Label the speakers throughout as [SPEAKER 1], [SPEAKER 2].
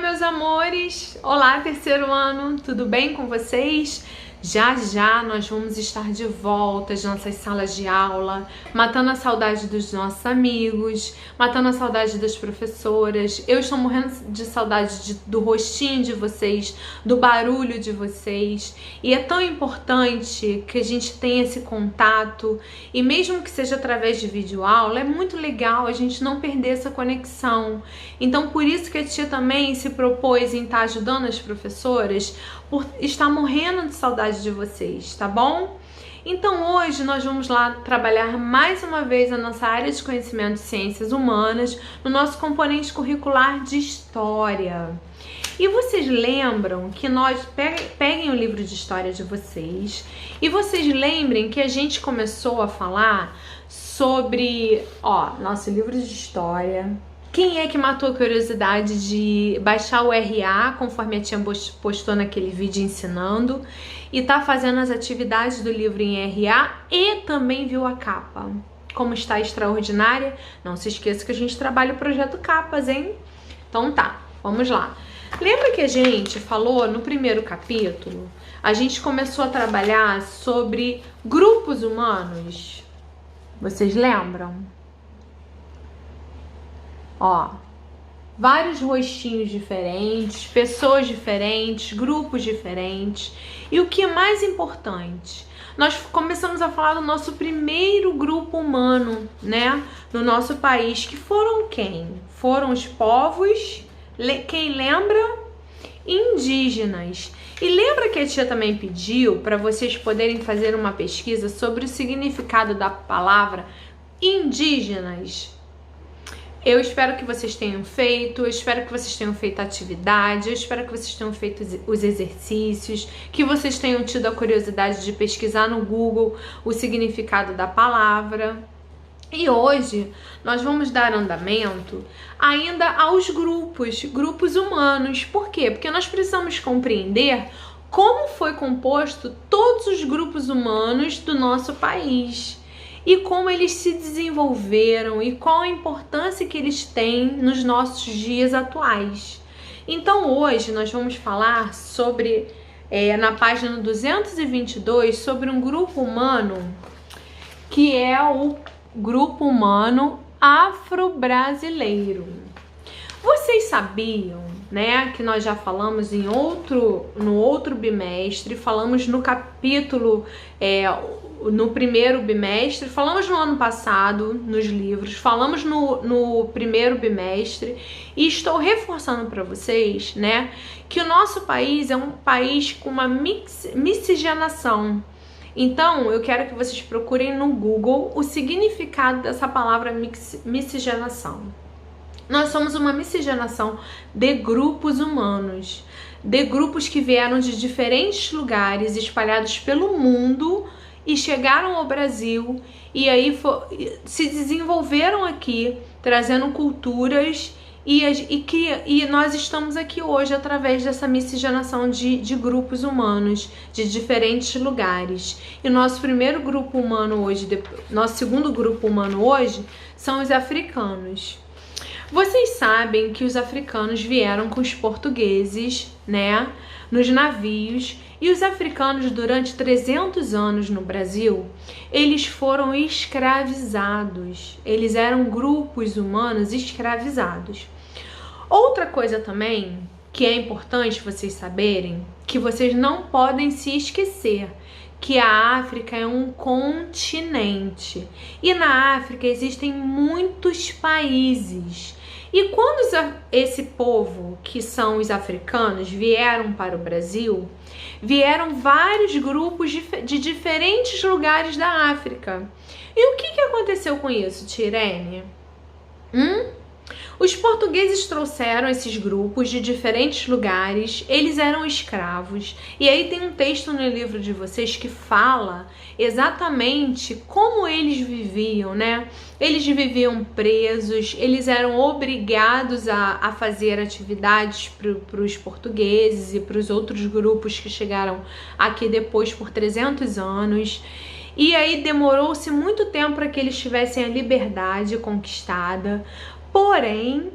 [SPEAKER 1] meus amores! Olá, terceiro ano, tudo bem com vocês? Já já nós vamos estar de volta às nossas salas de aula, matando a saudade dos nossos amigos, matando a saudade das professoras. Eu estou morrendo de saudade do rostinho de vocês, do barulho de vocês. E é tão importante que a gente tenha esse contato, e mesmo que seja através de videoaula, é muito legal a gente não perder essa conexão. Então, por isso que a tia também se propôs em estar ajudando as professoras, por estar morrendo de saudade de vocês, tá bom? Então hoje nós vamos lá trabalhar mais uma vez a nossa área de conhecimento de ciências humanas no nosso componente curricular de história. E vocês lembram que nós peguem o livro de história de vocês e vocês lembrem que a gente começou a falar sobre, nosso livro de história. Quem é que matou a curiosidade de baixar o RA, conforme a tia postou naquele vídeo ensinando, e tá fazendo as atividades do livro em RA e também viu a capa? Como está extraordinária? Não se esqueça que a gente trabalha o projeto Capas, hein? Então tá, vamos lá. Lembra que a gente falou no primeiro capítulo? A gente começou a trabalhar sobre grupos humanos. Vocês lembram? Vários rostinhos diferentes, pessoas diferentes, grupos diferentes. E o que é mais importante? Nós começamos a falar do nosso primeiro grupo humano, né? No nosso país, que foram quem? Foram os povos, quem lembra? Indígenas. E lembra que a tia também pediu para vocês poderem fazer uma pesquisa sobre o significado da palavra indígenas? Eu espero que vocês tenham feito, eu espero que vocês tenham feito a atividade, eu espero que vocês tenham feito os exercícios, que vocês tenham tido a curiosidade de pesquisar no Google o significado da palavra. E hoje nós vamos dar andamento ainda aos grupos humanos. Por quê? Porque nós precisamos compreender como foi composto todos os grupos humanos do nosso país. E como eles se desenvolveram e qual a importância que eles têm nos nossos dias atuais. Então hoje nós vamos falar sobre, na página 222, sobre um grupo humano que é o grupo humano afro-brasileiro. Vocês sabiam, né, que nós já falamos no outro bimestre, falamos no capítulo, no primeiro bimestre, falamos no ano passado, nos livros, falamos no primeiro bimestre, e estou reforçando para vocês, né, que o nosso país é um país com uma miscigenação. Então, eu quero que vocês procurem no Google o significado dessa palavra miscigenação. Nós somos uma miscigenação de grupos humanos, de grupos que vieram de diferentes lugares espalhados pelo mundo e chegaram ao Brasil e aí se desenvolveram aqui, trazendo culturas e nós estamos aqui hoje através dessa miscigenação de grupos humanos de diferentes lugares. E nosso primeiro grupo humano hoje, nosso segundo grupo humano hoje, são os africanos. Vocês sabem que os africanos vieram com os portugueses, né, nos navios, e os africanos durante 300 anos no Brasil, eles foram escravizados. Eles eram grupos humanos escravizados. Outra coisa também que é importante vocês saberem, que vocês não podem se esquecer, que a África é um continente e na África existem muitos países. E quando esse povo, que são os africanos, vieram para o Brasil, vieram vários grupos de diferentes lugares da África. E o que aconteceu com isso, tia Irene? Os portugueses trouxeram esses grupos de diferentes lugares, eles eram escravos. E aí tem um texto no livro de vocês que fala exatamente como eles viviam, né? Eles viviam presos, eles eram obrigados a fazer atividades para os portugueses e para os outros grupos que chegaram aqui depois por 300 anos. E aí demorou-se muito tempo para que eles tivessem a liberdade conquistada. Porém,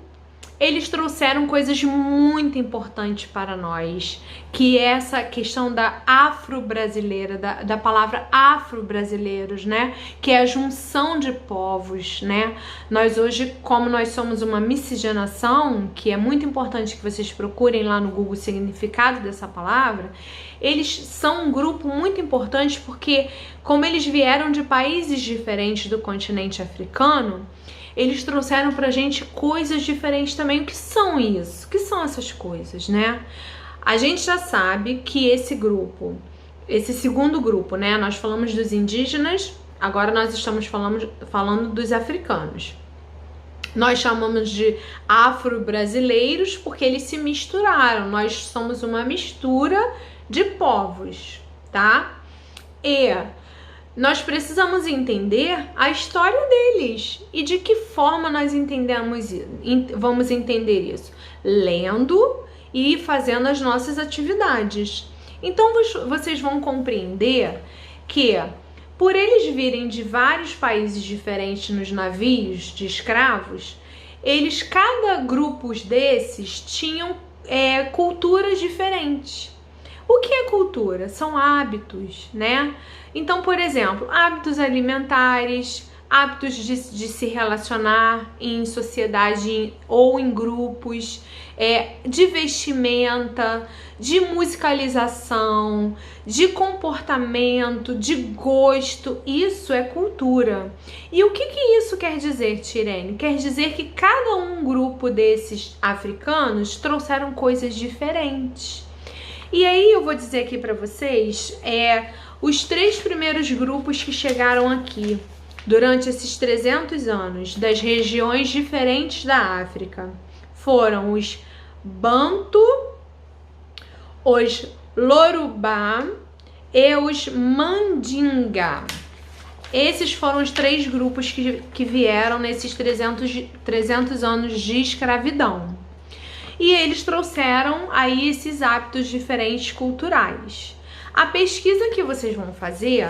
[SPEAKER 1] eles trouxeram coisas muito importantes para nós, que é essa questão da afro-brasileira, da palavra afro-brasileiros, né? Que é a junção de povos, né? Nós hoje, como nós somos uma miscigenação, que é muito importante que vocês procurem lá no Google o significado dessa palavra, eles são um grupo muito importante porque, como eles vieram de países diferentes do continente africano, eles trouxeram pra gente coisas diferentes também. O que são isso? O que são essas coisas, né? A gente já sabe que esse grupo, esse segundo grupo, né? Nós falamos dos indígenas, agora nós estamos falando dos africanos. Nós chamamos de afro-brasileiros porque eles se misturaram. Nós somos uma mistura de povos, tá? E nós precisamos entender a história deles. E de que forma nós vamos entender isso? Lendo e fazendo as nossas atividades. Então vocês vão compreender que, por eles virem de vários países diferentes nos navios de escravos, cada grupo desses tinham culturas diferentes. O que é cultura? São hábitos, né? Então, por exemplo, hábitos alimentares, hábitos de se relacionar em sociedade ou em grupos, de vestimenta, de musicalização, de comportamento, de gosto. Isso é cultura. E o que isso quer dizer, Tirene? Quer dizer que cada grupo desses africanos trouxeram coisas diferentes. E aí eu vou dizer aqui para vocês os 3 primeiros grupos que chegaram aqui durante esses 300 anos das regiões diferentes da África. Foram os Bantu, os Lorubá e os Mandinga. Esses foram os 3 grupos que vieram nesses 300 anos de escravidão. E eles trouxeram aí esses hábitos diferentes culturais. A pesquisa que vocês vão fazer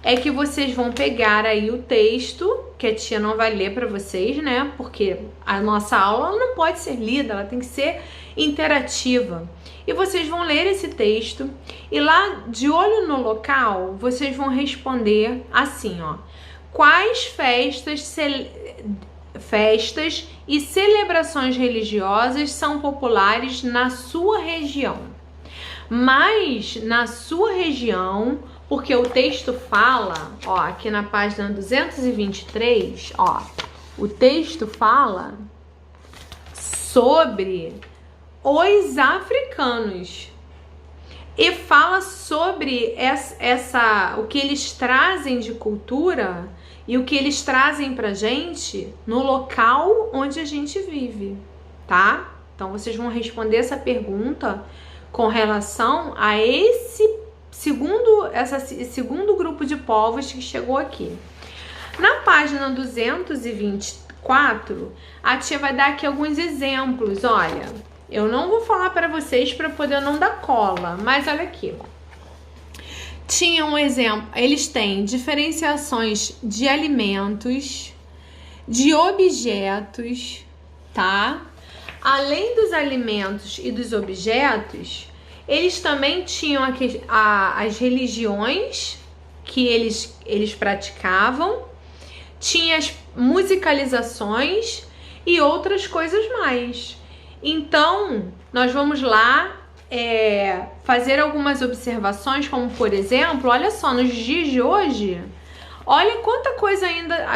[SPEAKER 1] é que vocês vão pegar aí o texto, que a tia não vai ler para vocês, né? Porque a nossa aula não pode ser lida, ela tem que ser interativa. E vocês vão ler esse texto e lá, de olho no local, vocês vão responder assim, ó. Quais festas e celebrações religiosas são populares na sua região? Mas na sua região, porque o texto fala, ó, aqui na página 223, ó, o texto fala sobre os africanos e fala sobre o que eles trazem de cultura e o que eles trazem pra gente no local onde a gente vive, tá? Então vocês vão responder essa pergunta com relação a esse segundo grupo de povos que chegou aqui. Na página 224, a tia vai dar aqui alguns exemplos. Olha, eu não vou falar para vocês para poder não dar cola, mas olha aqui. Tinha um exemplo, eles têm diferenciações de alimentos, de objetos, tá? Além dos alimentos e dos objetos, eles também tinham as religiões que eles praticavam, tinha as musicalizações e outras coisas mais. Então, nós vamos lá fazer algumas observações, como por exemplo, olha só, nos dias de hoje, olha quanta coisa ainda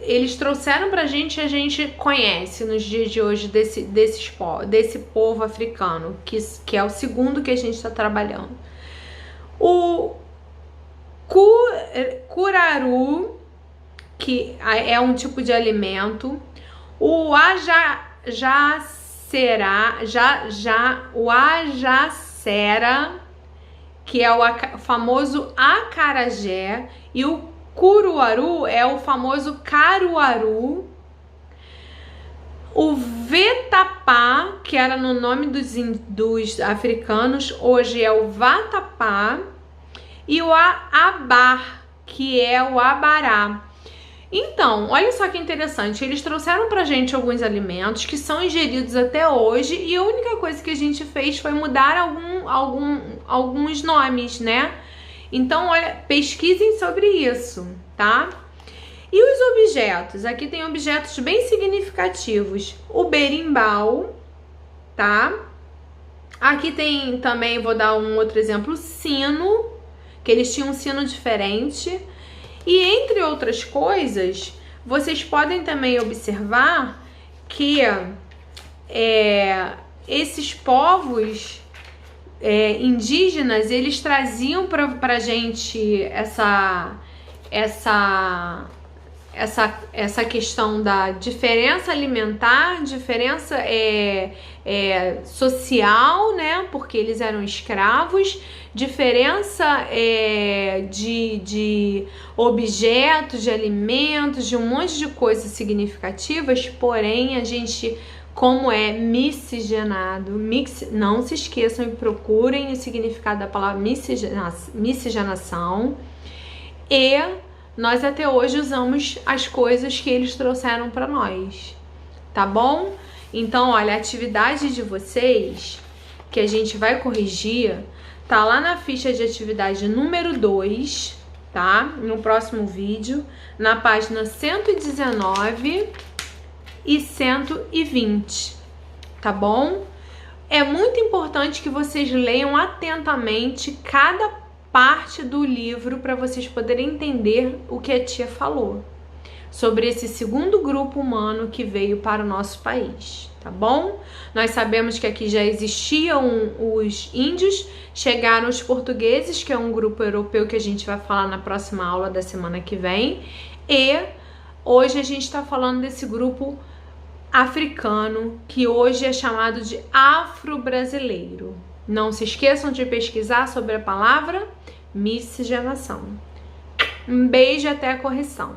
[SPEAKER 1] eles trouxeram pra gente e a gente conhece nos dias de hoje desse povo africano, que é o segundo que a gente está trabalhando. O curaru, que é um tipo de alimento. O o ajacera, que é o famoso acarajé, e o curuaru é o famoso caruaru. O vetapá, que era no nome dos africanos, hoje é o vatapá, e o abar, que é o abará. Então, olha só que interessante, eles trouxeram pra gente alguns alimentos que são ingeridos até hoje e a única coisa que a gente fez foi mudar alguns nomes, né? Então, olha, pesquisem sobre isso, tá? E os objetos? Aqui tem objetos bem significativos. O berimbau, tá? Aqui tem também, vou dar um outro exemplo, o sino, que eles tinham um sino diferente. E entre outras coisas, vocês podem também observar que esses povos indígenas, eles traziam pra gente essa questão da diferença alimentar, diferença social, né? Porque eles eram escravos, diferença de objetos, de alimentos, de um monte de coisas significativas, porém a gente, como é miscigenado, não se esqueçam e procurem o significado da palavra miscigenação, e nós até hoje usamos as coisas que eles trouxeram para nós, tá bom? Então, olha, a atividade de vocês, que a gente vai corrigir, tá lá na ficha de atividade número 2, tá? No próximo vídeo, na página 119 e 120, tá bom? É muito importante que vocês leiam atentamente cada parte do livro para vocês poderem entender o que a tia falou sobre esse segundo grupo humano que veio para o nosso país, tá bom? Nós sabemos que aqui já existiam os índios, chegaram os portugueses, que é um grupo europeu que a gente vai falar na próxima aula da semana que vem, e hoje a gente está falando desse grupo africano, que hoje é chamado de afro-brasileiro. Não se esqueçam de pesquisar sobre a palavra miscigenação. Um beijo e até a correção.